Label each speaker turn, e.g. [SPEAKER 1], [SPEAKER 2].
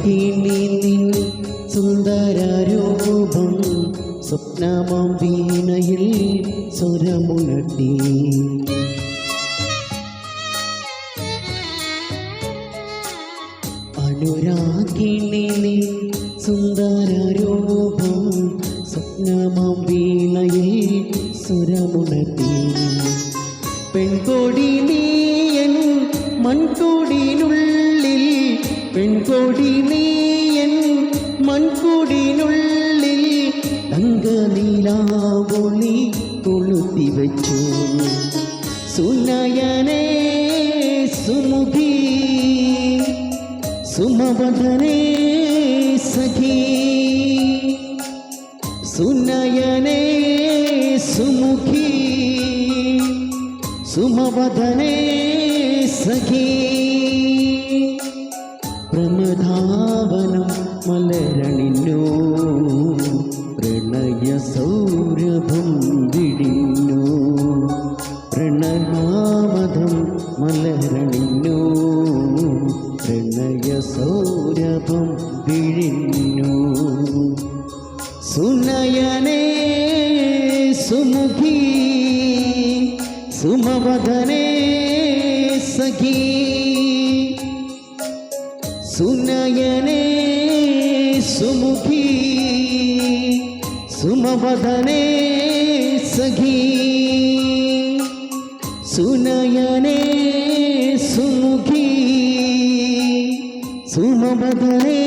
[SPEAKER 1] അനുരാഗിണി നിൻ സുന്ദരരൂപം സ്വപ്നമാം വീണയിൽ സ്വരമുണർത്തി. അനുരാഗിണി നിൻ സുന്ദരരൂപം സ്വപ്നമാം വീണയിൽ സ്വരമുണർത്തി. പെൺകൊടി നീയൻ മൺകൂടിനുള്ളിൽ, പെൺകൊടി നീയൻ മൺകൂടിനുള്ളിൽ തങ്കനീലാവൊളി കൊളുത്തി വച്ചു. സുനയനേ സുമുഖി സുമവദനേ സഖി, സുനയനേ സുമുഖി സുമവദനേ സഖി. പ്രമദാവനം മലരണിഞ്ഞു, പ്രണയ സൗരഭം വിടിഞ്ഞു. പ്രണയാമതം മലരണിഞ്ഞു, പ്രണയ സൗരഭം വിഴിഞ്ഞു. സുനയനേ സുമുഖി സുമവദനേ സഖി, സുനയനേ സുമുഖി സുമവദനേ സഖി, സുനയനേ സുമുഖി സുമവദനേ